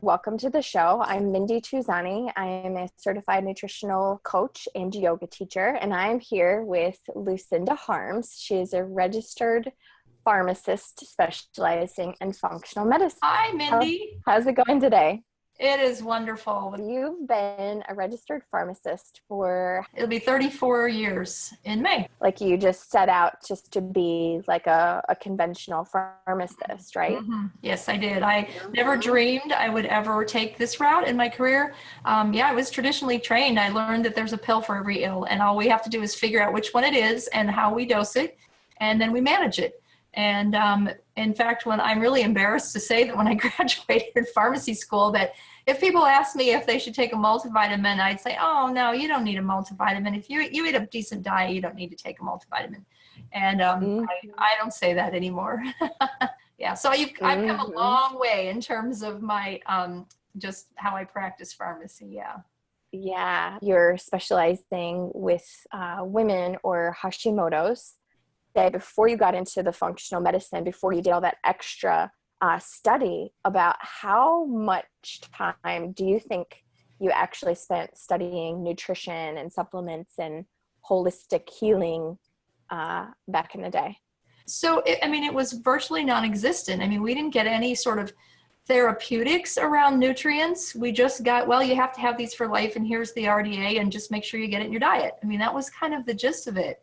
Welcome to the show. I'm Mindy.TV. I am a certified nutritional coach and yoga teacher, and I am here with Lucinda Harms. She is a registered pharmacist specializing in functional medicine. Hi, Mindy. How's it going today? It is wonderful. You've been a registered pharmacist for... It'll be 34 years in May. Like you just set out just to be like a conventional pharmacist, right? Mm-hmm. Yes, I did. I never dreamed I would ever take this route in my career. I was traditionally trained. I learned that there's a pill for every ill, and all we have to do is figure out which one it is and how we dose it, and then we manage it. And in fact, when I'm really embarrassed to say that when I graduated pharmacy school, that if people ask me if they should take a multivitamin, I'd say, oh, no, you don't need a multivitamin. If you eat a decent diet, you don't need to take a multivitamin. And I don't say that anymore. Yeah, so I've come a long way in terms of my just how I practice pharmacy, yeah. Yeah, you're specializing with women or Hashimoto's. Before you got into the functional medicine, before you did all that extra study, about how much time do you think you actually spent studying nutrition and supplements and holistic healing back in the day? So, it was virtually non-existent. We didn't get any sort of therapeutics around nutrients. We just got, well, you have to have these for life, and here's the RDA, and just make sure you get it in your diet. That was kind of the gist of it.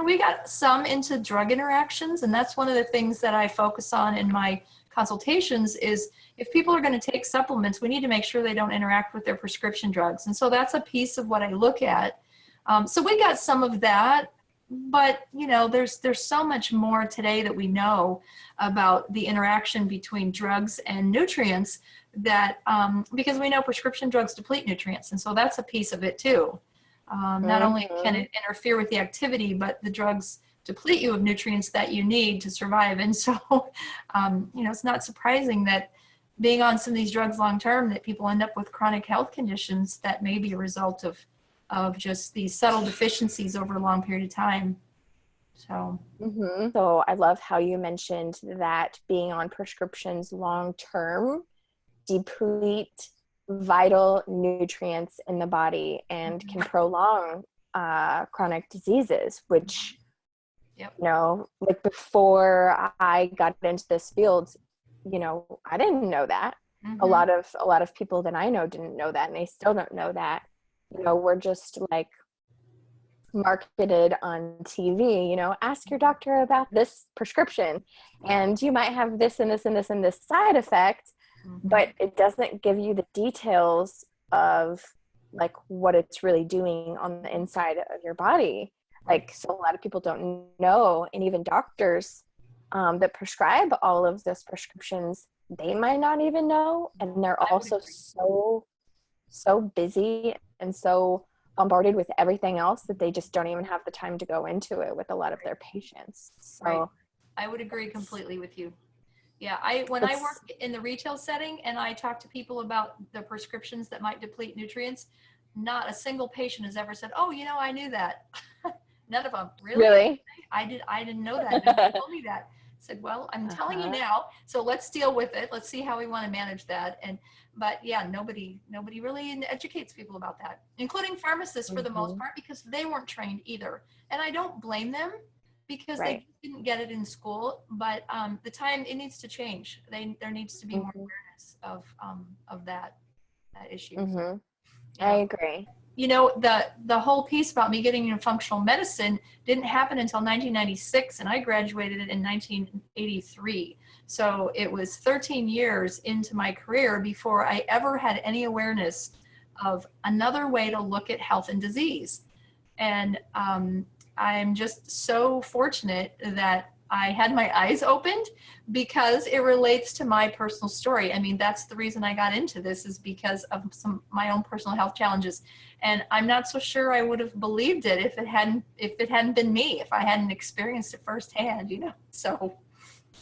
We got some into drug interactions, and that's one of the things that I focus on in my consultations is if people are going to take supplements, we need to make sure they don't interact with their prescription drugs. And so that's a piece of what I look at. So we got some of that, but there's so much more today that we know about the interaction between drugs and nutrients that because we know prescription drugs deplete nutrients. And so that's a piece of it too. Not only can it interfere with the activity, but the drugs deplete you of nutrients that you need to survive. And so, it's not surprising that being on some of these drugs long-term, that people end up with chronic health conditions that may be a result of just these subtle deficiencies over a long period of time. So, So I love how you mentioned that being on prescriptions long-term deplete vital nutrients in the body and can prolong chronic diseases, which, like before I got into this field, I didn't know that. A lot of people that I know didn't know that, and they still don't know that. We're just like marketed on TV, ask your doctor about this prescription and you might have this and this and this and this side effect. But it doesn't give you the details of like what it's really doing on the inside of your body. So a lot of people don't know, and even doctors that prescribe all of those prescriptions, they might not even know. And they're also so busy and so bombarded with everything else that they just don't even have the time to go into it with a lot of their patients. So right. I would agree completely with you. Yeah, when I work in the retail setting and I talk to people about the prescriptions that might deplete nutrients, not a single patient has ever said, oh, I knew that. None of them. Really? I didn't know that. Nobody told me that. I said, well, I'm telling you now, so let's deal with it. Let's see how we want to manage that. But yeah, nobody really educates people about that, including pharmacists for the most part, because they weren't trained either. And I don't blame them, because they didn't get it in school, but the time, it needs to change. There needs to be more awareness of that issue. I agree. The whole piece about me getting into functional medicine didn't happen until 1996, and I graduated in 1983. So it was 13 years into my career before I ever had any awareness of another way to look at health and disease. And I'm just so fortunate that I had my eyes opened, because it relates to my personal story. That's the reason I got into this, is because of my own personal health challenges. And I'm not so sure I would have believed it if it hadn't been me, if I hadn't experienced it firsthand, so.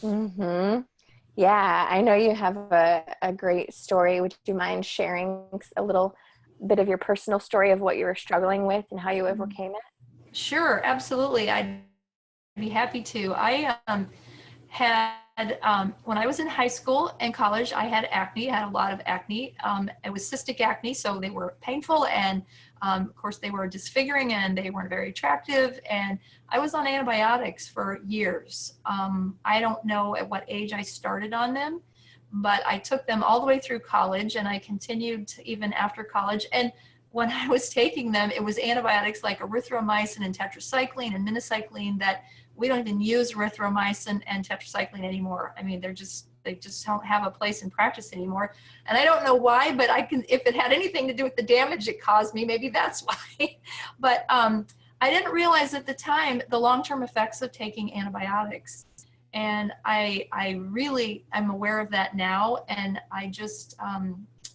Yeah, I know you have a great story. Would you mind sharing a little bit of your personal story of what you were struggling with and how you overcame it? Sure, absolutely. I'd be happy to. I had when I was in high school and college, I had acne. I had a lot of acne. It was cystic acne, so they were painful, and of course they were disfiguring, and they weren't very attractive. And I was on antibiotics for years. I don't know at what age I started on them, but I took them all the way through college, and I continued to even after college. And when I was taking them, it was antibiotics like erythromycin and tetracycline and minocycline that we don't even use erythromycin and tetracycline anymore. I mean, they just don't have a place in practice anymore. And I don't know why, but if it had anything to do with the damage it caused me, maybe that's why. But I didn't realize at the time the long-term effects of taking antibiotics. And I really am aware of that now. And I just,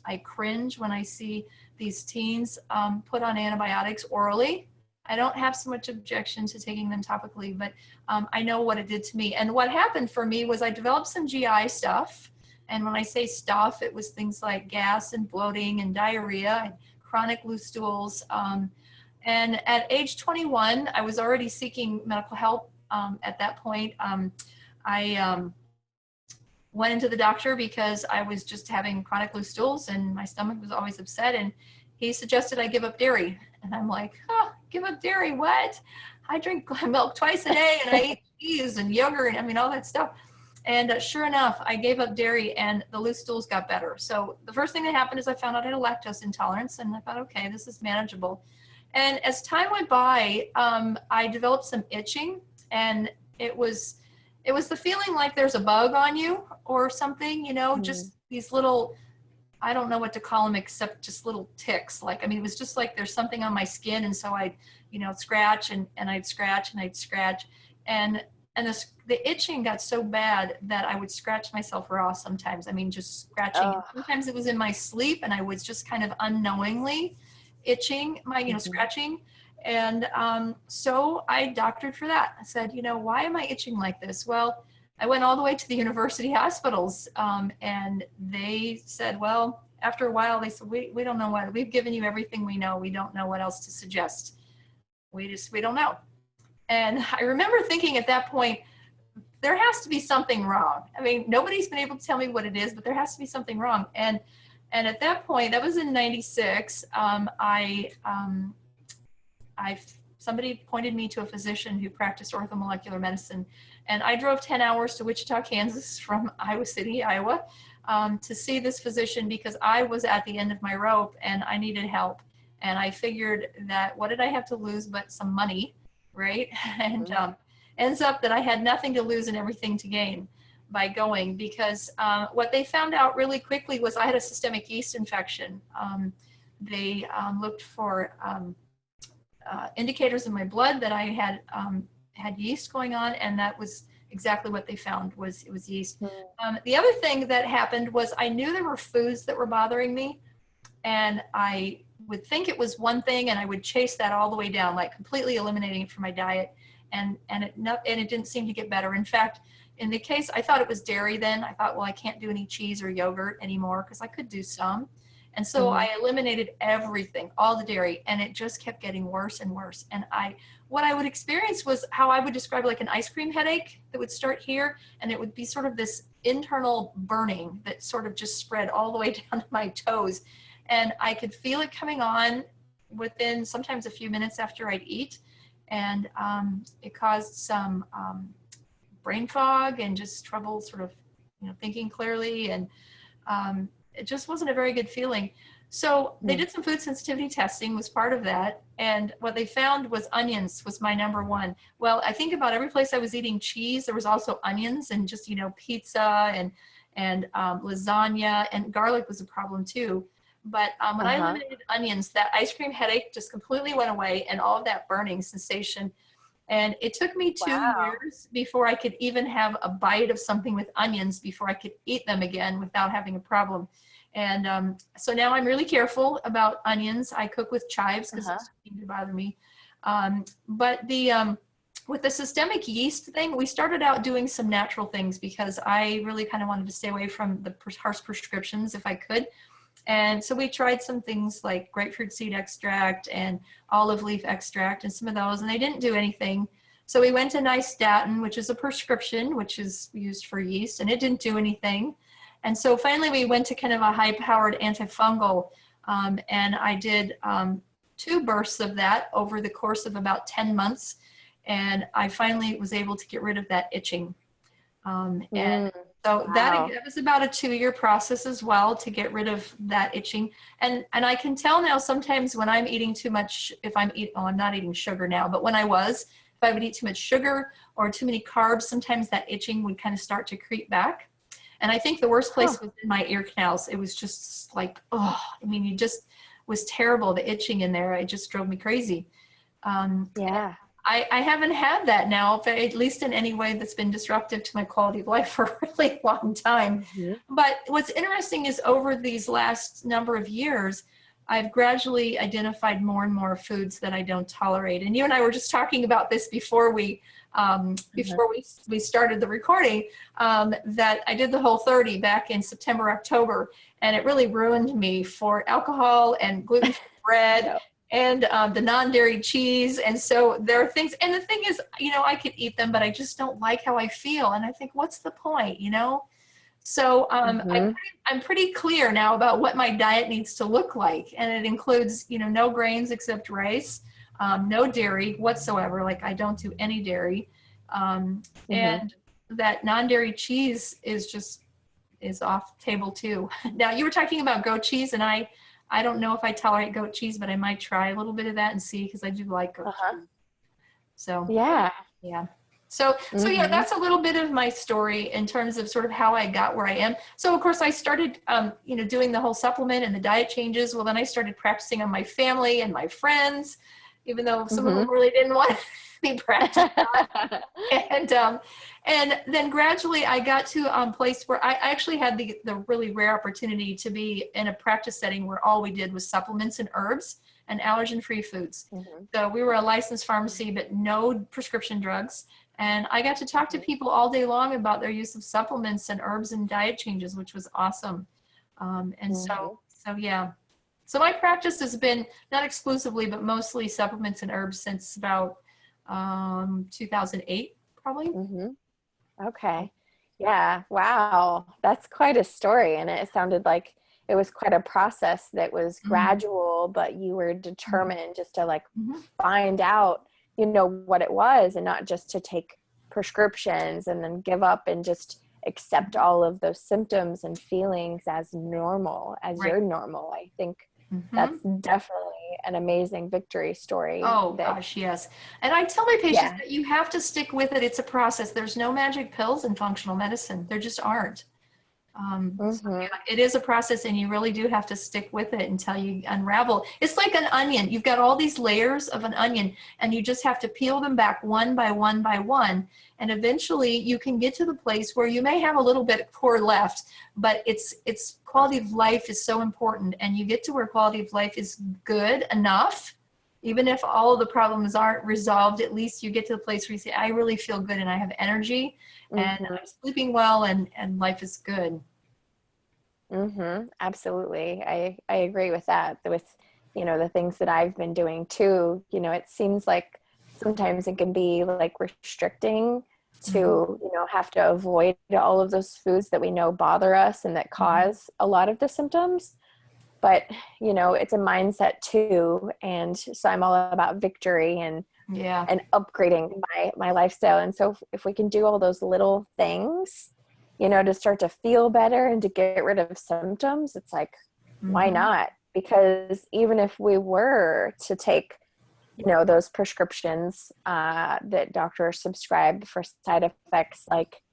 I cringe when I see these teens put on antibiotics orally. I don't have so much objection to taking them topically, but I know what it did to me. And what happened for me was I developed some GI stuff. And when I say stuff, it was things like gas and bloating and diarrhea and chronic loose stools. And at age 21, I was already seeking medical help at that point. I went into the doctor because I was just having chronic loose stools and my stomach was always upset. And he suggested I give up dairy. And I'm like, oh, give up dairy, what? I drink milk twice a day and I eat cheese and yogurt and I mean, all that stuff. And sure enough, I gave up dairy and the loose stools got better. So the first thing that happened is I found out I had a lactose intolerance and I thought, okay, this is manageable. And as time went by, I developed some itching, and it was the feeling like there's a bug on you or something, you know, just these little, I don't know what to call them except just little ticks. Like, I mean, it was just like there's something on my skin. And so I'd, you know, scratch and I'd scratch and I'd scratch. And the itching got so bad that I would scratch myself raw sometimes. I mean, just scratching. Oh. Sometimes it was in my sleep and I was just kind of unknowingly itching, you know, scratching. And so I doctored for that. I said, you know, why am I itching like this? Well, I went all the way to the university hospitals and they said, well, after a while, they said, we don't know what, we've given you everything we know. We don't know what else to suggest. We don't know. And I remember thinking at that point, there has to be something wrong. I mean, nobody's been able to tell me what it is, but there has to be something wrong. And at that point, that was in '96, somebody pointed me to a physician who practiced orthomolecular medicine. And I drove 10 hours to Wichita, Kansas from Iowa City, Iowa, to see this physician because I was at the end of my rope and I needed help. And I figured that what did I have to lose but some money, right? And ends up that I had nothing to lose and everything to gain by going, because what they found out really quickly was I had a systemic yeast infection. They looked for indicators in my blood that I had yeast going on, and that was exactly what they found, was it was yeast. The other thing that happened was I knew there were foods that were bothering me, and I would think it was one thing, and I would chase that all the way down, like completely eliminating it from my diet, and it didn't seem to get better. In fact, in the case, I thought it was dairy then. I thought, well, I can't do any cheese or yogurt anymore because I could do some. And so I eliminated everything, all the dairy, and it just kept getting worse and worse. And what I would experience was how I would describe like an ice cream headache that would start here, and it would be sort of this internal burning that sort of just spread all the way down to my toes. And I could feel it coming on within sometimes a few minutes after I'd eat. And it caused some brain fog and just trouble sort of, you know, thinking clearly. And it just wasn't a very good feeling. So they did some food sensitivity testing, was part of that. And what they found was onions was my number one. Well, I think about every place I was eating cheese, there was also onions, and just, you know, pizza and lasagna, and garlic was a problem too. But when I eliminated onions, that ice cream headache just completely went away, and all of that burning sensation. And it took me 2 years before I could even have a bite of something with onions before I could eat them again without having a problem. And so now I'm really careful about onions. I cook with chives because it seems to bother me. But with the systemic yeast thing, we started out doing some natural things because I really kind of wanted to stay away from the harsh prescriptions if I could. And so we tried some things like grapefruit seed extract and olive leaf extract and some of those, and they didn't do anything. So we went to nystatin, which is a prescription, which is used for yeast, and it didn't do anything. And so finally we went to kind of a high-powered antifungal, and I did 2 bursts of that over the course of about 10 months. And I finally was able to get rid of that itching. And so Wow. that was about a 2-year process as well to get rid of that itching. And I can tell now sometimes when I'm eating too much, if I'm eating, oh, I'm not eating sugar now, but when I was, if I would eat too much sugar or too many carbs, sometimes that itching would kind of start to creep back. And I think the worst place was in my ear canals. It was just like, oh, I mean, it just was terrible. The itching in there, it just drove me crazy. Yeah. I haven't had that now, at least in any way that's been disruptive to my quality of life for a really long time. But what's interesting is over these last number of years, I've gradually identified more and more foods that I don't tolerate. And you and I were just talking about this before we started the recording, that I did the Whole30 back in September, October, and it really ruined me for alcohol and gluten-free bread and the non-dairy cheese. And so there are things, and the thing is, you know, I could eat them, but I just don't like how I feel. And I think, what's the point, you know? So I'm pretty clear now about what my diet needs to look like. And it includes, you know, no grains except rice, no dairy whatsoever. Like I don't do any dairy. And that non-dairy cheese is off the table too. Now you were talking about goat cheese, and I don't know if I tolerate goat cheese, but I might try a little bit of that and see, because I do like goat cheese. So yeah. So yeah, that's a little bit of my story in terms of sort of how I got where I am. So of course I started, you know, doing the whole supplement and the diet changes. Well, then I started practicing on my family and my friends, even though some of them really didn't want me practicing. And then gradually I got to a place where I actually had the really rare opportunity to be in a practice setting where all we did was supplements and herbs and allergen-free foods. So we were a licensed pharmacy, but no prescription drugs. And I got to talk to people all day long about their use of supplements and herbs and diet changes, which was awesome. So yeah. So my practice has been not exclusively, but mostly supplements and herbs since about 2008, probably. Okay. Yeah. Wow. That's quite a story. And it sounded like it was quite a process that was gradual, but you were determined just to like find out, you know, what it was, and not just to take prescriptions and then give up and just accept all of those symptoms and feelings as normal, as you're normal. I think that's definitely an amazing victory story. Oh gosh, yes. And I tell my patients that you have to stick with it. It's a process. There's no magic pills in functional medicine. There just aren't. So yeah, it is a process, and you really do have to stick with it until you unravel. It's like an onion. You've got all these layers of an onion, and you just have to peel them back one by one by one. And eventually you can get to the place where you may have a little bit of core left, but it's quality of life is so important, and you get to where quality of life is good enough. Even if all of the problems aren't resolved, at least you get to the place where you say, I really feel good and I have energy and I'm sleeping well and life is good. Absolutely. I agree with that. With, you know, the things that I've been doing too, you know, it seems like sometimes it can be like restricting to, you know, have to avoid all of those foods that we know bother us and that cause a lot of the symptoms. But, you know, it's a mindset too. And so I'm all about victory and upgrading my lifestyle. And so if we can do all those little things, you know, to start to feel better and to get rid of symptoms, it's like, why not? Because even if we were to take, you know, those prescriptions that doctors subscribe for side effects, like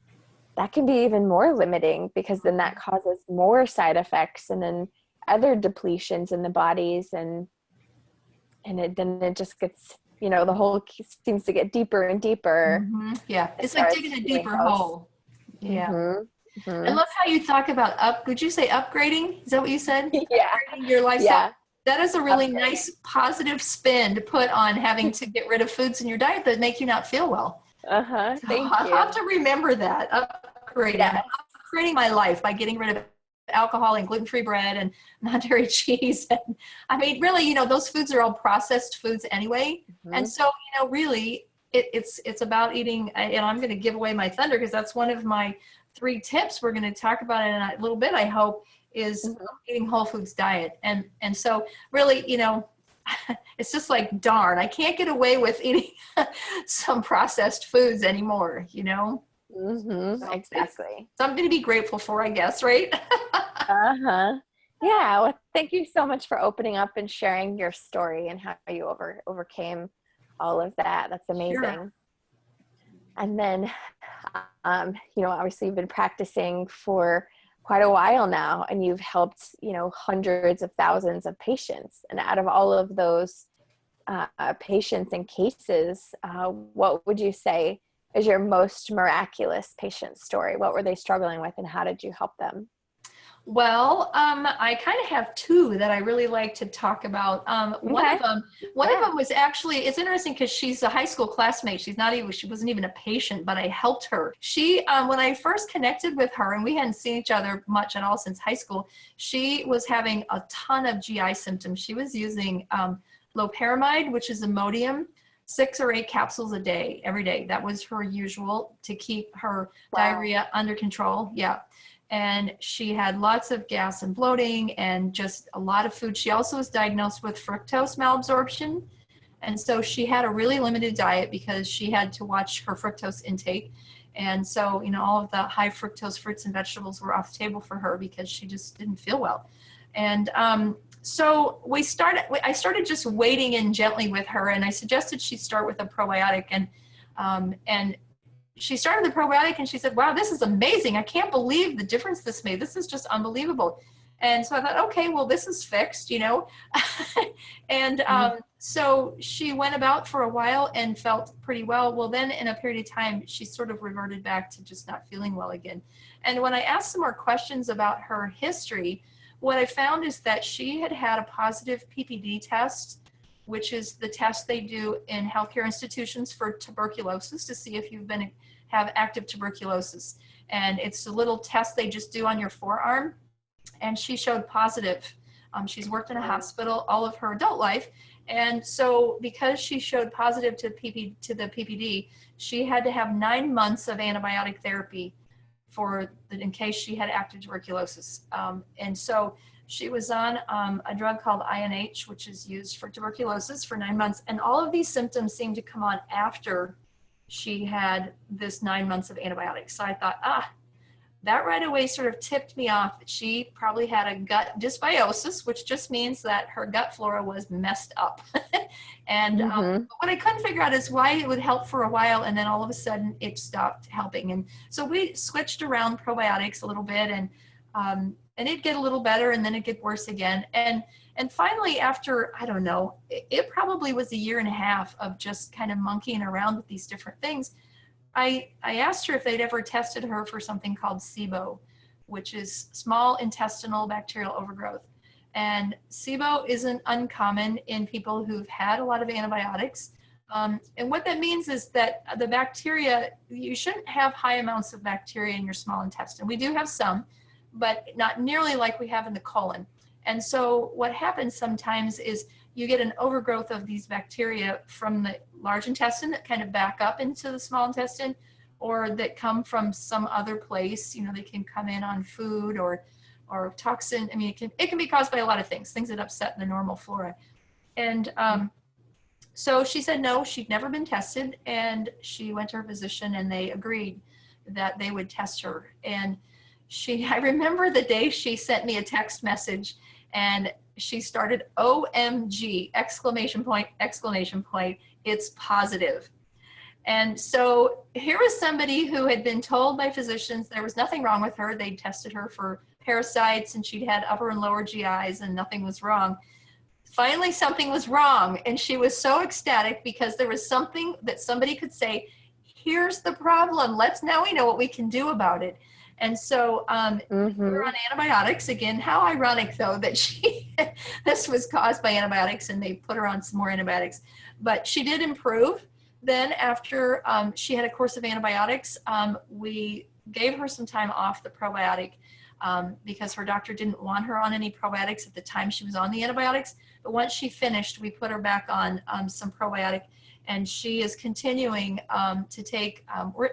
that can be even more limiting, because then that causes more side effects and then other depletions in the bodies, and it just gets, you know, the hole seems to get deeper and deeper. Yeah, it's like digging a deeper hole. Yeah. I love how you talk about would you say upgrading? Is that what you said? Upgrading your lifestyle. That is a really nice positive spin to put on having to get rid of foods in your diet that make you not feel well. Thank you. I'll have to remember that. Upgrading my life by getting rid of alcohol and gluten-free bread and non-dairy cheese. And I mean, really, you know, those foods are all processed foods anyway. And so, you know, really, It's about eating, and I'm going to give away my thunder because that's one of my 3 tips we're going to talk about in a little bit, I hope, is eating whole foods diet. And so really, you know, it's just like, darn, I can't get away with eating some processed foods anymore, you know? So Exactly. something to be grateful for, I guess, right? Uh-huh. Yeah. Well, thank you so much for opening up and sharing your story and how you overcame all of that. That's amazing. Sure. And then, you know, obviously you've been practicing for quite a while now, and you've helped, you know, hundreds of thousands of patients. And out of all of those patients and cases, what would you say is your most miraculous patient story? What were they struggling with, and how did you help them? Well, I kind of have 2 that I really like to talk about. One of Okay. them, was actually, it's interesting because she's a high school classmate. She wasn't even a patient, but I helped her. She, when I first connected with her, and we hadn't seen each other much at all since high school, she was having a ton of GI symptoms. She was using loperamide, which is Imodium, 6 or 8 capsules a day, every day. That was her usual to keep her diarrhea under control. Yeah. And she had lots of gas and bloating and just a lot of food. She also was diagnosed with fructose malabsorption. And so she had a really limited diet because she had to watch her fructose intake. And so, you know, all of the high fructose fruits and vegetables were off the table for her because she just didn't feel well. And so I started just wading in gently with her, and I suggested she start with a probiotic. And she started the probiotic, and she said, wow, this is amazing. I can't believe the difference this made. This is just unbelievable. And so I thought, okay, well, this is fixed, you know. And so she went about for a while and felt pretty well. Well, then in a period of time, she sort of reverted back to just not feeling well again. And when I asked some more questions about her history, what I found is that she had had a positive PPD test, which is the test they do in healthcare institutions for tuberculosis to see if you've have active tuberculosis. And it's a little test they just do on your forearm. And she showed positive. She's worked in a hospital all of her adult life. And so because she showed positive to the PPD, she had to have 9 months of antibiotic therapy in case she had active tuberculosis. And so she was on a drug called INH, which is used for tuberculosis, for 9 months. And all of these symptoms seemed to come on after she had this 9 months of antibiotics. So I thought, that right away sort of tipped me off that she probably had a gut dysbiosis, which just means that her gut flora was messed up. And what I couldn't figure out is why it would help for a while, and then all of a sudden it stopped helping. And so we switched around probiotics a little bit, and it'd get a little better, and then it'd get worse again. And finally, after, I don't know, it probably was 1.5 years of just kind of monkeying around with these different things, I asked her if they'd ever tested her for something called SIBO, which is small intestinal bacterial overgrowth. And SIBO isn't uncommon in people who've had a lot of antibiotics. And what that means is that the bacteria, you shouldn't have high amounts of bacteria in your small intestine. We do have some, but not nearly like we have in the colon. And so what happens sometimes is you get an overgrowth of these bacteria from the large intestine that kind of back up into the small intestine, or that come from some other place. You know, they can come in on food or toxin. I mean, it can be caused by a lot of things that upset the normal flora. And so she said no, she'd never been tested, and she went to her physician, and they agreed that they would test her. And I remember the day she sent me a text message, and she started, OMG, exclamation point, it's positive. And so here was somebody who had been told by physicians there was nothing wrong with her. They tested her for parasites, and she'd had upper and lower GIs, and nothing was wrong. Finally, something was wrong, and she was so ecstatic because there was something that somebody could say, here's the problem. Now we know what we can do about it. And so we're on antibiotics again. How ironic, though, that this was caused by antibiotics, and they put her on some more antibiotics. But she did improve. Then after she had a course of antibiotics, we gave her some time off the probiotic because her doctor didn't want her on any probiotics at the time she was on the antibiotics. But once she finished, we put her back on some probiotic. and she is continuing to take,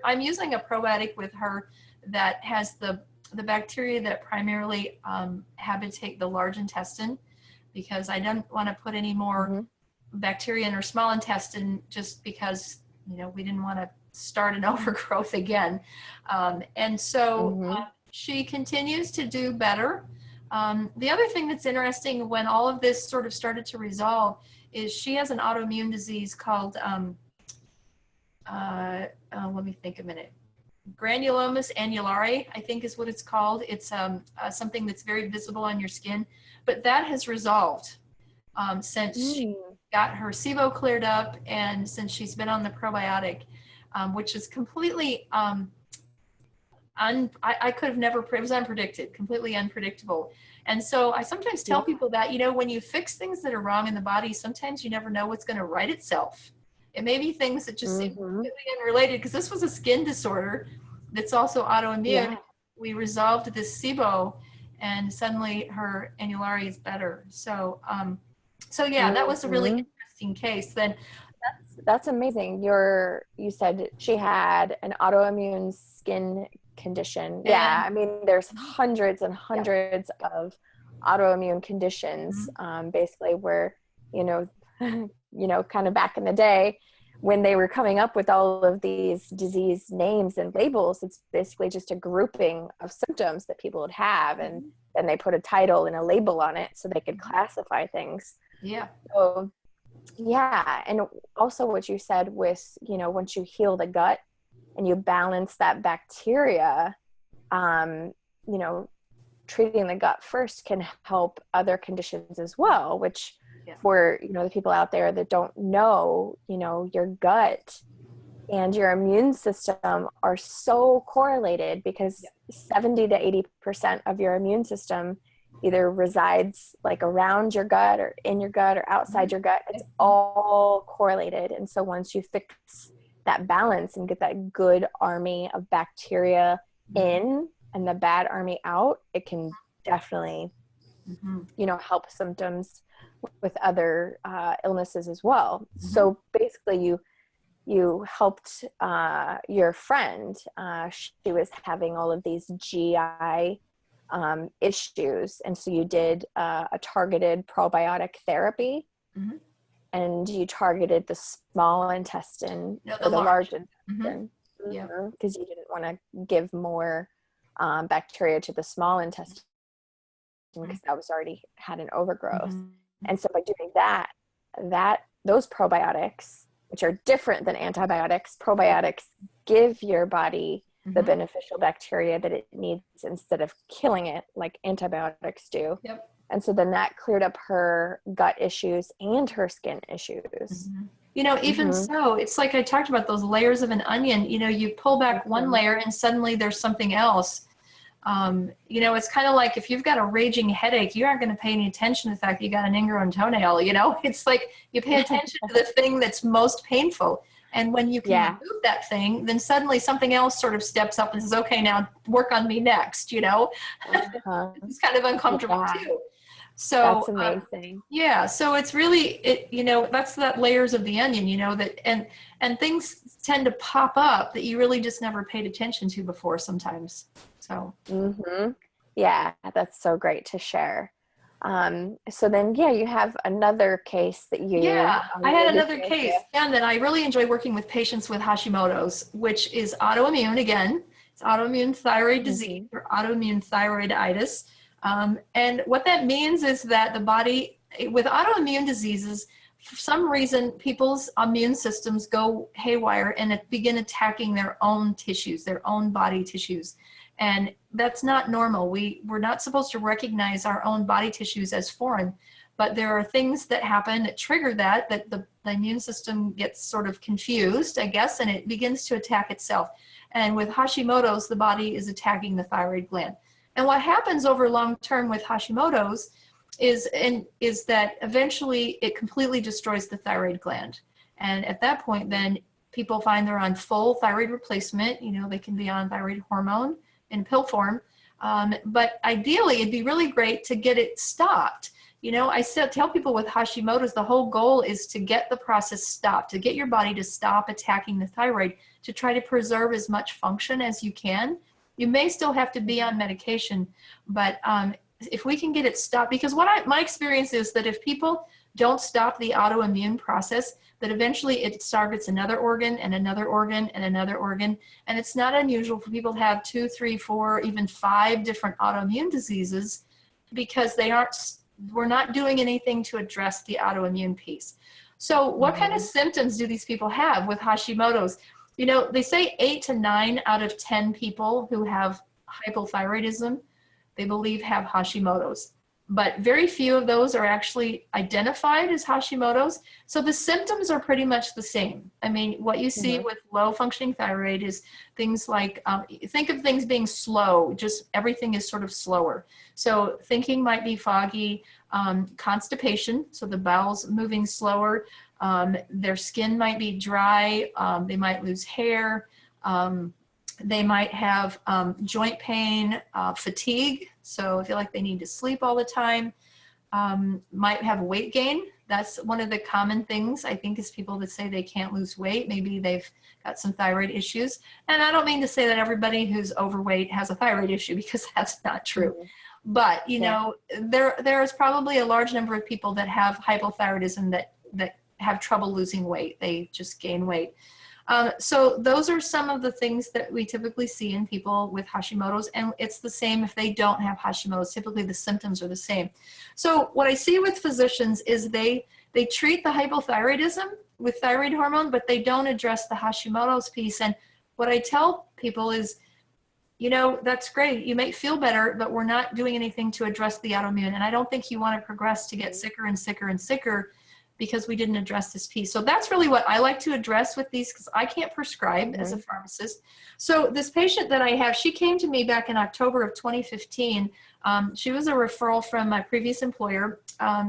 I'm using a probiotic with her that has the bacteria that primarily habitate the large intestine, because I don't want to put any more bacteria in her small intestine, just because, you know, we didn't want to start an overgrowth again. And so she continues to do better. The other thing that's interesting when all of this sort of started to resolve is she has an autoimmune disease called, let me think a minute, granulomas annulare, I think is what it's called. It's something that's very visible on your skin, but that has resolved since she got her SIBO cleared up, and since she's been on the probiotic, which is completely, I could have never, it was unpredicted, completely unpredictable. And so I sometimes tell people that, you know, when you fix things that are wrong in the body, sometimes you never know what's going to right itself. It may be things that just seem completely unrelated, because this was a skin disorder that's also autoimmune. We resolved this SIBO, and suddenly her annulare is better. So, so yeah, that was a really interesting case. Then that's amazing. You said she had an autoimmune skin condition. Yeah, I mean, there's hundreds and hundreds of autoimmune conditions, basically, where, you know, kind of back in the day when they were coming up with all of these disease names and labels, it's basically just a grouping of symptoms that people would have, and then they put a title and a label on it so they could classify things. Yeah. So yeah, and also what you said with, you know, once you heal the gut and you balance that bacteria, you know, treating the gut first can help other conditions as well, which for, you know, the people out there that don't know, you know, your gut and your immune system are so correlated, because 70 to 80% of your immune system either resides like around your gut or in your gut or outside your gut. It's all correlated. And so once you fix that balance and get that good army of bacteria in and the bad army out, it can definitely, you know, help symptoms with other illnesses as well. So basically you helped your friend. She was having all of these GI issues, and so you did a targeted probiotic therapy, and you targeted the small intestine, or the large intestine, because you didn't want to give more bacteria to the small intestine, because that was already had an overgrowth. And so by doing that those probiotics, which are different than antibiotics, probiotics give your body the beneficial bacteria that it needs instead of killing it like antibiotics do. And so then that cleared up her gut issues and her skin issues. You know, even so, it's like I talked about those layers of an onion. You know, you pull back one layer and suddenly there's something else. You know, it's kind of like if you've got a raging headache, you aren't going to pay any attention to the fact that you got an ingrown toenail. You know, it's like you pay attention to the thing that's most painful. And when you can remove that thing, then suddenly something else sort of steps up and says, okay, now work on me next, you know. It's kind of uncomfortable too. So that's amazing. So it's really, you know, that's that layers of the onion, you know, that, and things tend to pop up that you really just never paid attention to before sometimes. So. Yeah, that's so great to share. So then, you have another case that you. I had another case, and that I really enjoy working with patients with Hashimoto's, which is autoimmune again. It's autoimmune thyroid disease, or autoimmune thyroiditis. And what that means is that the body, with autoimmune diseases, for some reason, people's immune systems go haywire and begin attacking their own tissues, their own body tissues. And that's not normal. We're not supposed to recognize our own body tissues as foreign, but there are things that happen that trigger that the immune system gets sort of confused, I guess, and it begins to attack itself. And with Hashimoto's, the body is attacking the thyroid gland. And what happens over long term with Hashimoto's is that eventually it completely destroys the thyroid gland. And at that point, then people find they're on full thyroid replacement. You know, they can be on thyroid hormone in pill form. But ideally, it'd be really great to get it stopped, You know, I still tell people with Hashimoto's, the whole goal is to get the process stopped, to get your body to stop attacking the thyroid, to try to preserve as much function as you can. You may still have to be on medication, but if we can get it stopped, because my experience is that if people don't stop the autoimmune process, that eventually it targets another organ and another organ and another organ. And it's not unusual for people to have 2, 3, 4, even 5 different autoimmune diseases because we're not doing anything to address the autoimmune piece. So what kind of symptoms do these people have with Hashimoto's? You know, they say 8 to 9 out of 10 people who have hypothyroidism, they believe have Hashimoto's. But very few of those are actually identified as Hashimoto's. So the symptoms are pretty much the same. I mean, what you see with low functioning thyroid is things like, think of things being slow, just everything is sort of slower. So thinking might be foggy, constipation, so the bowels moving slower, their skin might be dry, they might lose hair, they might have joint pain, fatigue, so feel like they need to sleep all the time, might have weight gain. That's one of the common things, I think, is people that say they can't lose weight. Maybe they've got some thyroid issues. And I don't mean to say that everybody who's overweight has a thyroid issue, because that's not true. But, you know, there is probably a large number of people that have hypothyroidism that have trouble losing weight. They just gain weight. So those are some of the things that we typically see in people with Hashimoto's, and it's the same if they don't have Hashimoto's. Typically the symptoms are the same. So what I see with physicians is they treat the hypothyroidism with thyroid hormone, but they don't address the Hashimoto's piece. And what I tell people is, you know, that's great. You may feel better, but we're not doing anything to address the autoimmune. And I don't think you want to progress to get sicker and sicker and sicker because we didn't address this piece. So that's really what I like to address with these, because I can't prescribe as a pharmacist. So this patient that I have, she came to me back in October of 2015. She was a referral from my previous employer.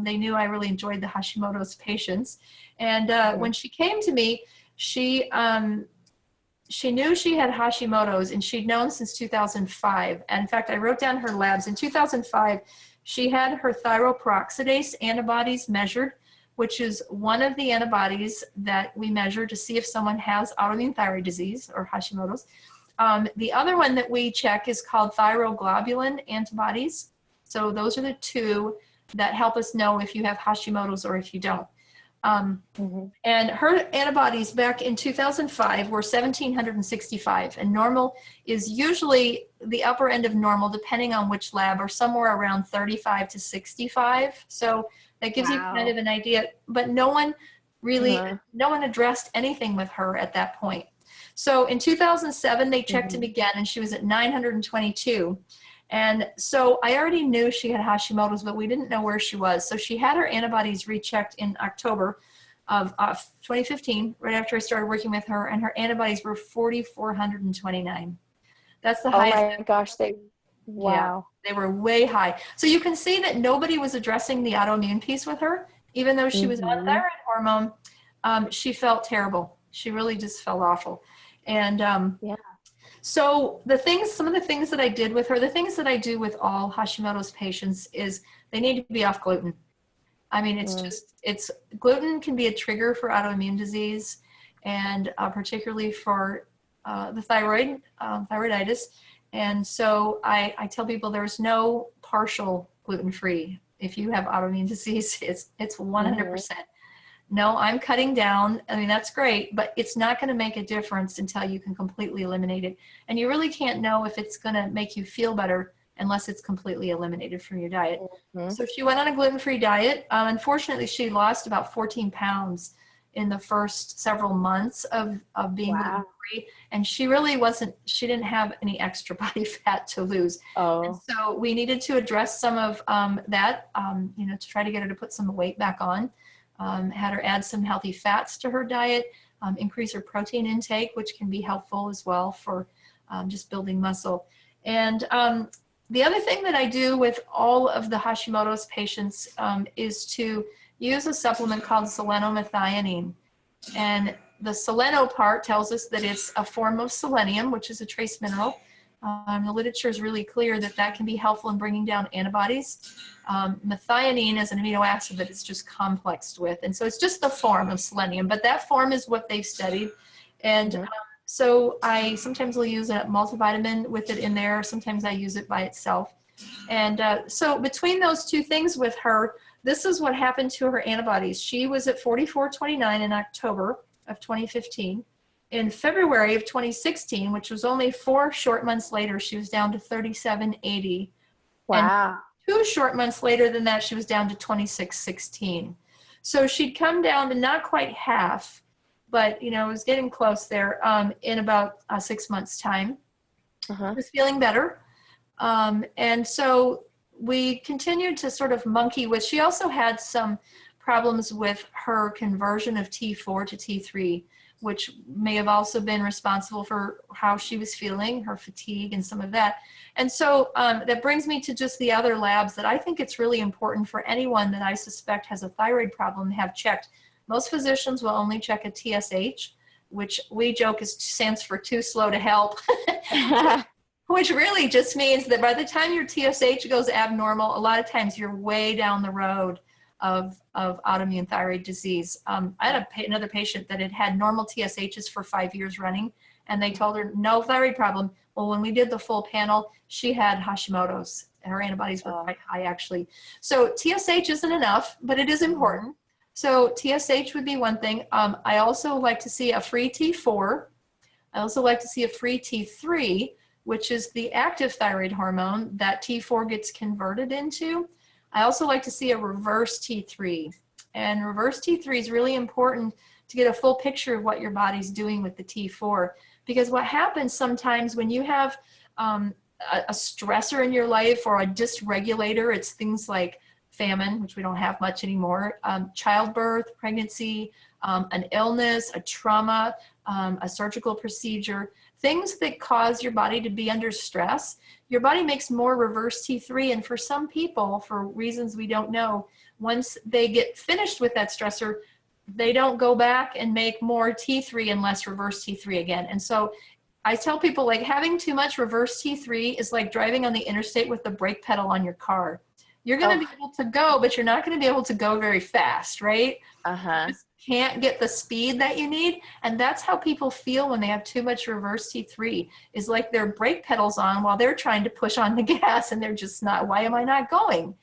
They knew I really enjoyed the Hashimoto's patients. And when she came to me, she knew she had Hashimoto's, and she'd known since 2005. And in fact, I wrote down her labs. In 2005, she had her thyroperoxidase antibodies measured, which is one of the antibodies that we measure to see if someone has autoimmune thyroid disease or Hashimoto's. The other one that we check is called thyroglobulin antibodies. So those are the two that help us know if you have Hashimoto's or if you don't. And her antibodies back in 2005 were 1,765, and normal is usually the upper end of normal, depending on which lab, or somewhere around 35 to 65. So that gives you kind of an idea, but no one really, no one addressed anything with her at that point. So in 2007, they checked him again, and she was at 922. And so I already knew she had Hashimoto's, but we didn't know where she was. So she had her antibodies rechecked in October of 2015, right after I started working with her, and her antibodies were 4,429. That's the highest. Oh my gosh, wow. Yeah, they were way high. So you can see that nobody was addressing the autoimmune piece with her, even though she was on thyroid hormone. She felt terrible. She really just felt awful. And so some of the things that I did with her, the things that I do with all Hashimoto's patients, is they need to be off gluten. I mean, it's gluten can be a trigger for autoimmune disease, and particularly for the thyroiditis. And so I tell people there's no partial gluten-free. If you have autoimmune disease, it's 100%. No, I'm cutting down. I mean, that's great, but it's not going to make a difference until you can completely eliminate it. And you really can't know if it's going to make you feel better unless it's completely eliminated from your diet. So she went on a gluten-free diet. Unfortunately, she lost about 14 pounds in the first several months of being gluten-free. And she really she didn't have any extra body fat to lose. And so we needed to address some of that, you know, to try to get her to put some weight back on. Had her add some healthy fats to her diet, increase her protein intake, which can be helpful as well for just building muscle. And the other thing that I do with all of the Hashimoto's patients is to use a supplement called selenomethionine. And the seleno part tells us that it's a form of selenium, which is a trace mineral. The literature is really clear that that can be helpful in bringing down antibodies. Methionine is an amino acid that it's just complexed with. And so it's just the form of selenium, but that form is what they've studied. And so I sometimes will use a multivitamin with it in there. Sometimes I use it by itself. And so between those two things with her, this is what happened to her antibodies. She was at 44.29 in October of 2015. In February of 2016, which was only 4 short months later, she was down to 37.80. Wow. And 2 short months later than that, she was down to 26.16. So she'd come down to not quite half, but it was getting close there in about 6 months' time. She was feeling better. And so we continued to sort of monkey with, she also had some problems with her conversion of T4 to T3, which may have also been responsible for how she was feeling, her fatigue and some of that. And so that brings me to just the other labs that I think it's really important for anyone that I suspect has a thyroid problem to have checked. Most physicians will only check a TSH, which we joke stands for too slow to help, which really just means that by the time your TSH goes abnormal, a lot of times you're way down the road of autoimmune thyroid disease. I had another patient that had had normal TSHs for 5 years running, and they told her no thyroid problem. Well, when we did the full panel, she had Hashimoto's, and her antibodies were quite high actually. So TSH isn't enough, but it is important. So TSH would be one thing. I also like to see a free T4. I also like to see a free T3, which is the active thyroid hormone that T4 gets converted into. I also like to see a reverse T3. And reverse T3 is really important to get a full picture of what your body's doing with the T4. Because what happens sometimes when you have a stressor in your life or a dysregulator, it's things like famine, which we don't have much anymore, childbirth, pregnancy, an illness, a trauma, a surgical procedure, things that cause your body to be under stress. Your body makes more reverse T3, and for some people, for reasons we don't know, once they get finished with that stressor, they don't go back and make more T3 and less reverse T3 again. And so I tell people, like, having too much reverse T3 is like driving on the interstate with the brake pedal on your car. You're going to be able to go, but you're not going to be able to go very fast, right? You just can't get the speed that you need. And that's how people feel when they have too much reverse T3, is like their brake pedals on while they're trying to push on the gas, and they're just not, why am I not going?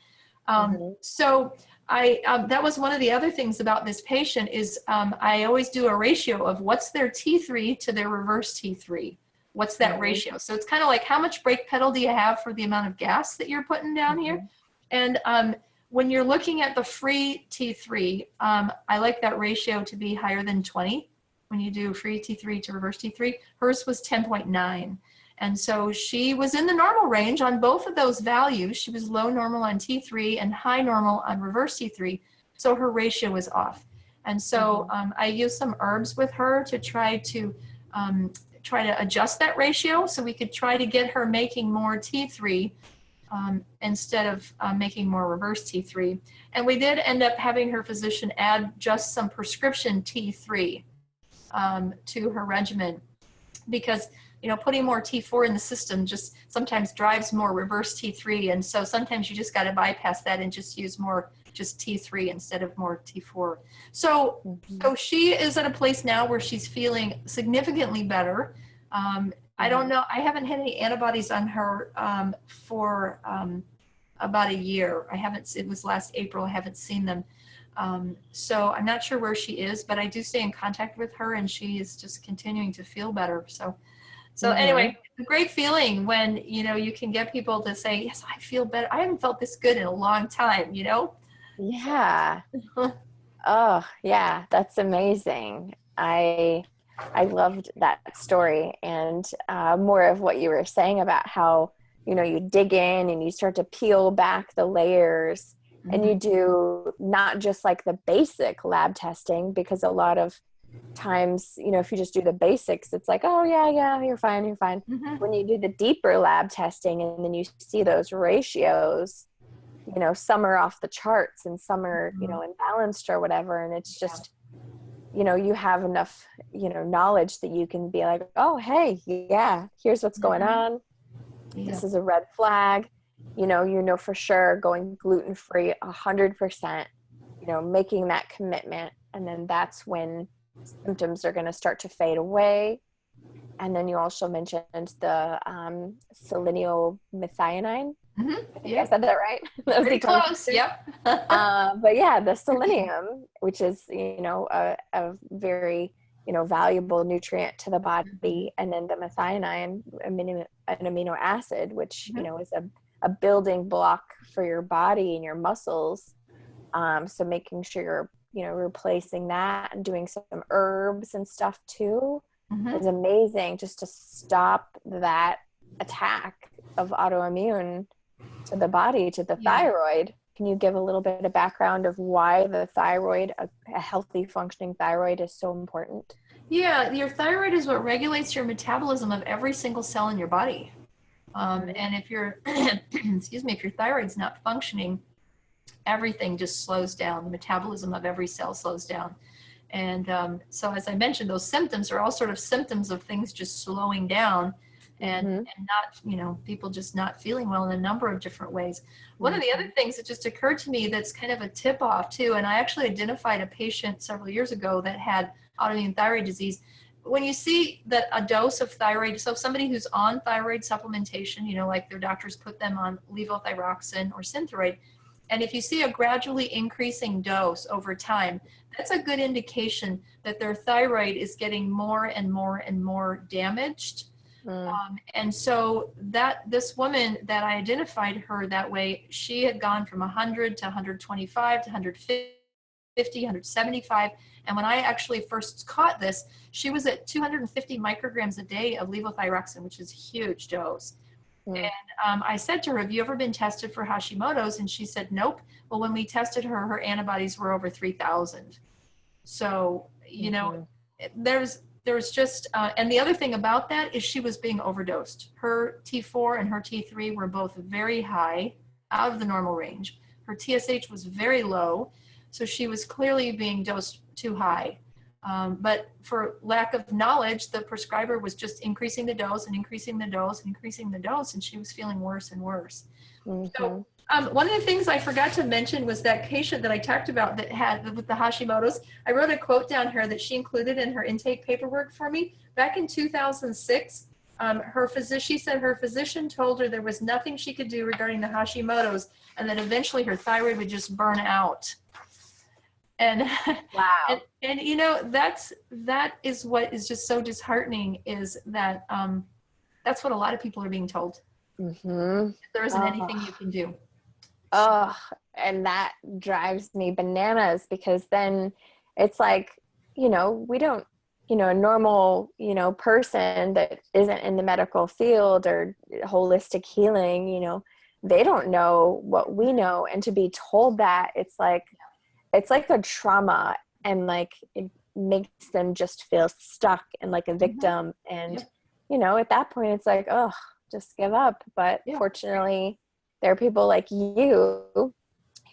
So that was one of the other things about this patient is I always do a ratio of what's their T3 to their reverse T3. What's that ratio? So it's kind of like, how much brake pedal do you have for the amount of gas that you're putting down here? And when you're looking at the free T3, I like that ratio to be higher than 20 when you do free T3 to reverse T3. Hers was 10.9. And so she was in the normal range on both of those values. She was low normal on T3 and high normal on reverse T3. So her ratio was off. And so I used some herbs with her to try to adjust that ratio so we could try to get her making more T3 instead of making more reverse T3. And we did end up having her physician add just some prescription T3 to her regimen, because putting more T4 in the system just sometimes drives more reverse T3. And so sometimes you just got to bypass that and just use more just T3 instead of more T4. So she is at a place now where she's feeling significantly better. I don't know. I haven't had any antibodies on her for about a year. It was last April. I haven't seen them. So I'm not sure where she is, but I do stay in contact with her, and she is just continuing to feel better. So anyway, a great feeling when, you can get people to say, yes, I feel better. I haven't felt this good in a long time, Yeah. Oh, yeah. That's amazing. I loved that story, and more of what you were saying about how, you dig in and you start to peel back the layers, and you do not just like the basic lab testing, because a lot of times, if you just do the basics, it's like, oh yeah, you're fine. When you do the deeper lab testing and then you see those ratios, some are off the charts and some are, imbalanced or whatever. And it's just, you have enough, knowledge that you can be like, oh, hey, yeah, here's what's going on. Yeah. This is a red flag. You know for sure going gluten-free 100%, making that commitment. And then that's when symptoms are going to start to fade away. And then you also mentioned the selenomethionine. Mm-hmm. I think I Yep. said that right. That was Pretty a tongue close. twister. Yep. But yeah, the selenium, which is, a very, valuable nutrient to the body. And then the methionine, an amino acid, which, is a building block for your body and your muscles. So making sure you're, replacing that and doing some herbs and stuff too Mm-hmm. is amazing, just to stop that attack of autoimmune to the body, to the thyroid. Can you give a little bit of background of why the thyroid, a healthy functioning thyroid, is so important? Yeah, your thyroid is what regulates your metabolism of every single cell in your body. And if your excuse me, if your thyroid's not functioning, everything just slows down. The metabolism of every cell slows down. And so, as I mentioned, those symptoms are all sort of symptoms of things just slowing down, and not, people just not feeling well in a number of different ways. One of the other things that just occurred to me that's kind of a tip off too, and I actually identified a patient several years ago that had autoimmune thyroid disease. When you see that a dose of thyroid, so somebody who's on thyroid supplementation, like their doctors put them on levothyroxine or Synthroid, and if you see a gradually increasing dose over time, that's a good indication that their thyroid is getting more and more and more damaged. And so this woman that I identified her that way, she had gone from 100 to 125 to 150, 175. And when I actually first caught this, she was at 250 micrograms a day of levothyroxine, which is a huge dose. And I said to her, have you ever been tested for Hashimoto's? And she said, nope. Well, when we tested her, her antibodies were over 3,000. So, there's just, and the other thing about that is she was being overdosed. Her T4 and her T3 were both very high, out of the normal range. Her TSH was very low. So she was clearly being dosed too high. But for lack of knowledge, the prescriber was just increasing the dose and increasing the dose and increasing the dose, and she was feeling worse and worse. So one of the things I forgot to mention was that patient that I talked about that had with the Hashimoto's. I wrote a quote down here that she included in her intake paperwork for me. Back in 2006, she said her physician told her there was nothing she could do regarding the Hashimoto's, and that eventually her thyroid would just burn out. And wow. and that is what is just so disheartening, is that that's what a lot of people are being told. There isn't anything you can do. And that drives me bananas, because then it's like, we don't, a normal, person that isn't in the medical field or holistic healing, they don't know what we know. And to be told that, it's like a trauma, and like it makes them just feel stuck and like a victim. And, at that point it's like, just give up. But fortunately, there are people like you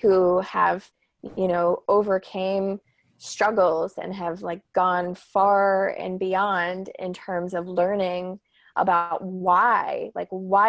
who have, overcame struggles and have like gone far and beyond in terms of learning about why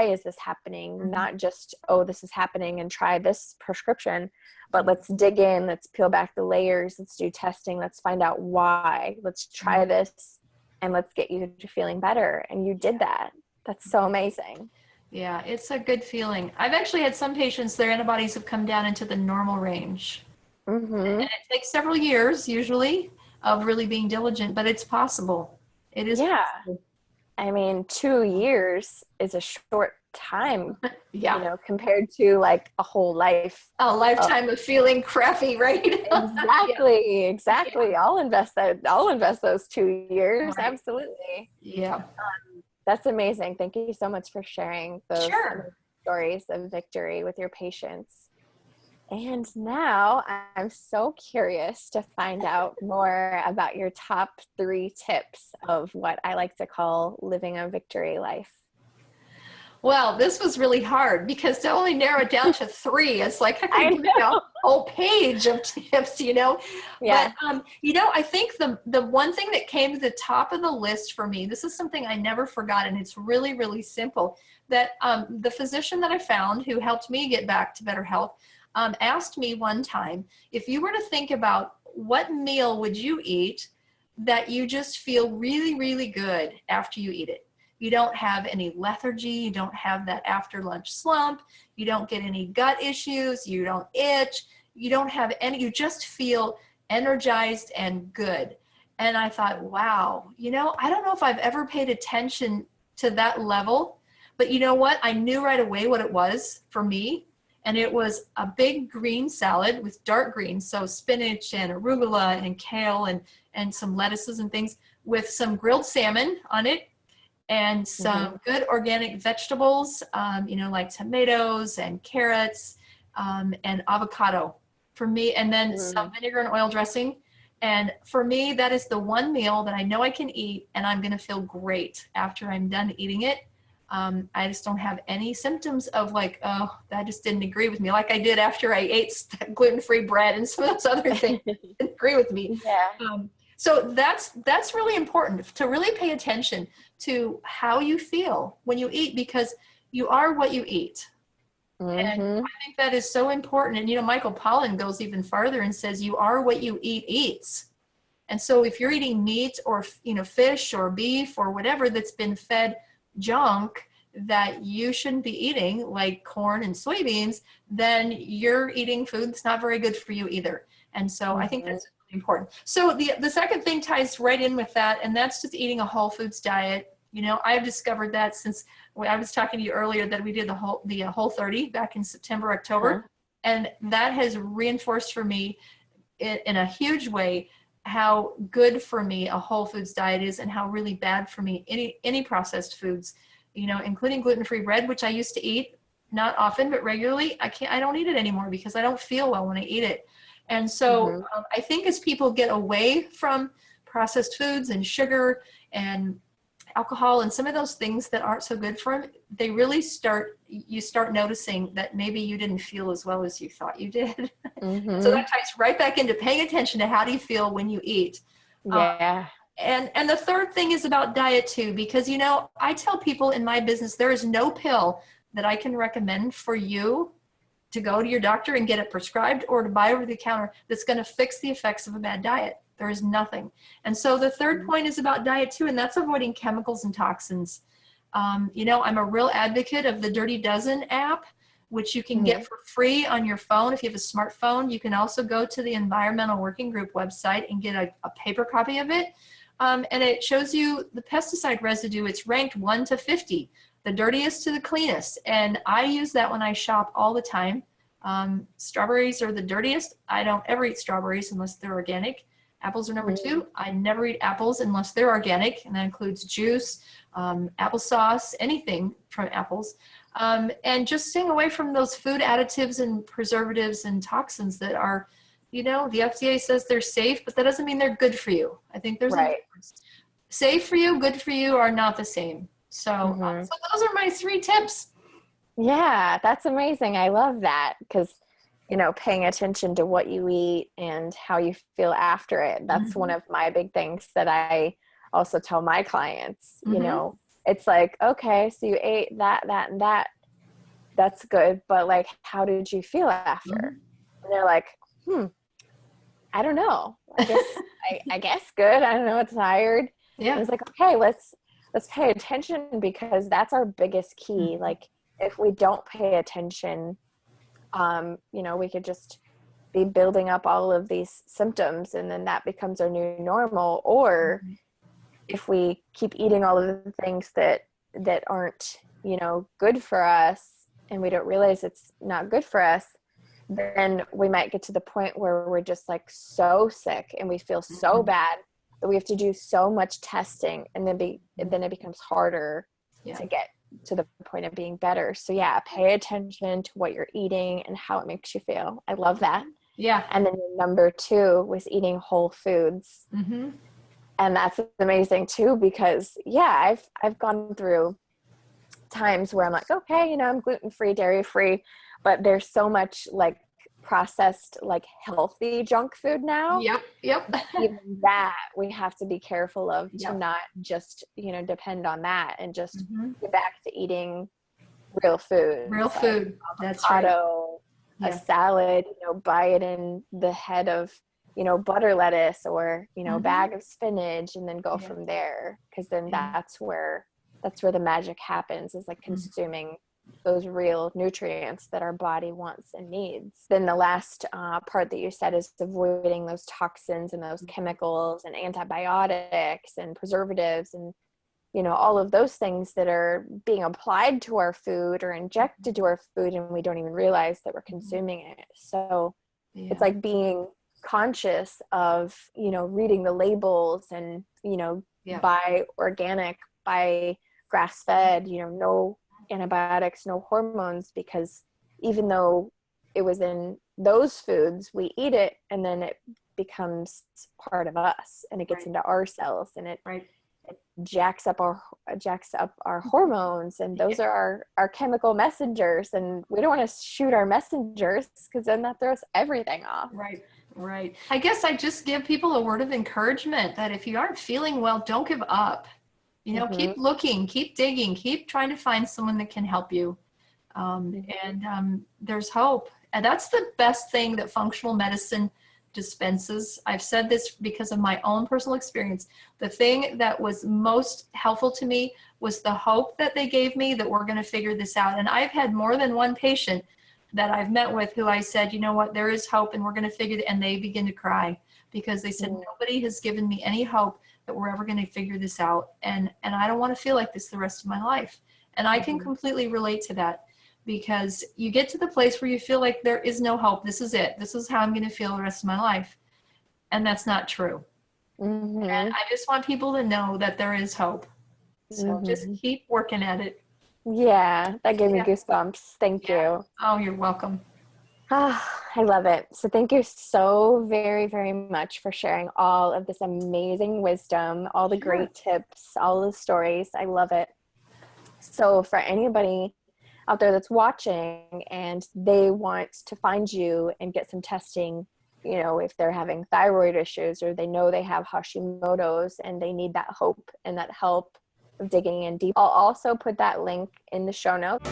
is this happening? Not just, this is happening and try this prescription, but let's dig in, let's peel back the layers, let's do testing, let's find out why, let's try this, and let's get you to feeling better. And you did that. That's so amazing. Yeah, it's a good feeling. I've actually had some patients, their antibodies have come down into the normal range. And it takes several years usually of really being diligent, but it's possible. It is possible. I mean, 2 years is a short time, compared to like a whole life. A lifetime of feeling crappy, right? Exactly. Yeah. I'll invest those 2 years. Right. Absolutely. Yeah. That's amazing. Thank you so much for sharing those stories of victory with your patients. And now I'm so curious to find out more about your top 3 tips of what I like to call living a victory life. Well, this was really hard because to only narrow it down to three, it's like I I could give you a know. whole page of tips, you know. Yeah. But you know, I think the one thing that came to the top of the list for me, this is something I never forgot, and it's really, really simple. That the physician that I found who helped me get back to better health asked me one time, if you were to think about what meal would you eat that you just feel really, really good after you eat it. You don't have any lethargy. You don't have that after lunch slump. You don't get any gut issues. You don't itch. You don't have any, you just feel energized and good. And I thought, wow, you know, I don't know if I've ever paid attention to that level, but you know what? I knew right away what it was for me. And it was a big green salad with dark greens. So spinach and arugula and kale and some lettuces and things with some grilled salmon on it and some good organic vegetables, you know, like tomatoes and carrots and avocado for me, and then some vinegar and oil dressing. And for me, that is the one meal that I know I can eat and I'm going to feel great after I'm done eating it. I just don't have any symptoms of like, oh, that just didn't agree with me. Like I did after I ate gluten-free bread and some of those other things didn't agree with me. Yeah. So that's really important to really pay attention to how you feel when you eat, because you are what you eat. And I think that is so important. And, you know, Michael Pollan goes even farther and says, you are what you eat eats. And so if you're eating meat or, you know, fish or beef or whatever that's been fed junk that you shouldn't be eating, like corn and soybeans, then you're eating food that's not very good for you either. And so I think that's important. So the second thing ties right in with that, and that's just eating a whole foods diet. You know, I've discovered that since I was talking to you earlier that we did the whole 30 back in September, October, and that has reinforced for me in a huge way how good for me a whole foods diet is and how really bad for me any processed foods, you know, including gluten-free bread, which I used to eat not often but regularly. I don't eat it anymore because I don't feel well when I eat it. And so I think as people get away from processed foods and sugar and alcohol and some of those things that aren't so good for them, they really you start noticing that maybe you didn't feel as well as you thought you did. So that ties right back into paying attention to how do you feel when you eat. Yeah. And the third thing is about diet too, because, you know, I tell people in my business, there is no pill that I can recommend for you to go to your doctor and get it prescribed or to buy over the counter that's going to fix the effects of a bad diet. There is nothing. And so the third point is about diet too, and that's avoiding chemicals and toxins. You know, I'm a real advocate of the Dirty Dozen app, which you can get for free on your phone. If you have a smartphone, you can also go to the Environmental Working Group website and get a paper copy of it. And it shows you the pesticide residue. It's ranked 1 to 50, the dirtiest to the cleanest. And I use that when I shop all the time. Strawberries are the dirtiest. I don't ever eat strawberries unless they're organic. Apples are number 2. I never eat apples unless they're organic, and that includes juice, applesauce, anything from apples. And just staying away from those food additives and preservatives and toxins that are, you know, the FDA says they're safe, but that doesn't mean they're good for you. I think there's a difference. Safe for you, good for you are not the same. So, so those are my 3 tips. Yeah, that's amazing. I love that because, you know, paying attention to what you eat and how you feel after it. That's one of my big things that I also tell my clients. You know, it's like, okay, so you ate that, and that. That's good. But like, how did you feel after? And they're like, I don't know. I guess, I guess good. I don't know. It's tired. Yeah. And it's like, okay, let's pay attention because that's our biggest key. Like if we don't pay attention, you know, we could just be building up all of these symptoms and then that becomes our new normal. Or if we keep eating all of the things that aren't, you know, good for us and we don't realize it's not good for us, then we might get to the point where we're just like so sick and we feel so bad that we have to do so much testing and then it becomes harder to get to the point of being better. So yeah, pay attention to what you're eating and how it makes you feel. I love that. Yeah. And then number 2 was eating whole foods. And that's amazing too, because yeah, I've gone through times where I'm like, okay, I'm gluten-free, dairy-free, but there's so much like processed, like healthy junk food now. Yep. Even that we have to be careful of to Yep. not just, depend on that and just Mm-hmm. get back to eating real foods. Real like food. That's right. avocado, a Yeah. salad, buy it in the head of, butter lettuce or, a bag of spinach and then go from there. Cause then that's where the magic happens, is like consuming those real nutrients that our body wants and needs. Then the last part that you said is avoiding those toxins and those chemicals and antibiotics and preservatives and all of those things that are being applied to our food or injected to our food, and we don't even realize that we're consuming it. So it's like being conscious of, reading the labels and, buy organic, buy grass-fed, no antibiotics, no hormones, because even though it was in those foods, we eat it and then it becomes part of us and it gets into our cells and it jacks up our hormones, and those are our chemical messengers, and we don't want to shoot our messengers because then that throws everything off. Right. I guess I just give people a word of encouragement that if you aren't feeling well, don't give up. Keep looking, keep digging, keep trying to find someone that can help you. And there's hope. And that's the best thing that functional medicine dispenses. I've said this because of my own personal experience. The thing that was most helpful to me was the hope that they gave me that we're going to figure this out. And I've had more than one patient that I've met with who I said, you know what, there is hope and we're going to figure it. And they begin to cry because they said, nobody has given me any hope that we're ever going to figure this out. And I don't want to feel like this the rest of my life. And I can completely relate to that, because you get to the place where you feel like there is no hope. This is it. This is how I'm going to feel the rest of my life. And that's not true. And I just want people to know that there is hope. So just keep working at it. Yeah, that gave me goosebumps. Thank you. Oh, you're welcome. I love it. So thank you so very, very much for sharing all of this amazing wisdom, all the great tips, all the stories. I love it. So for anybody out there that's watching and they want to find you and get some testing, if they're having thyroid issues or they know they have Hashimoto's and they need that hope and that help of digging in deep, I'll also put that link in the show notes.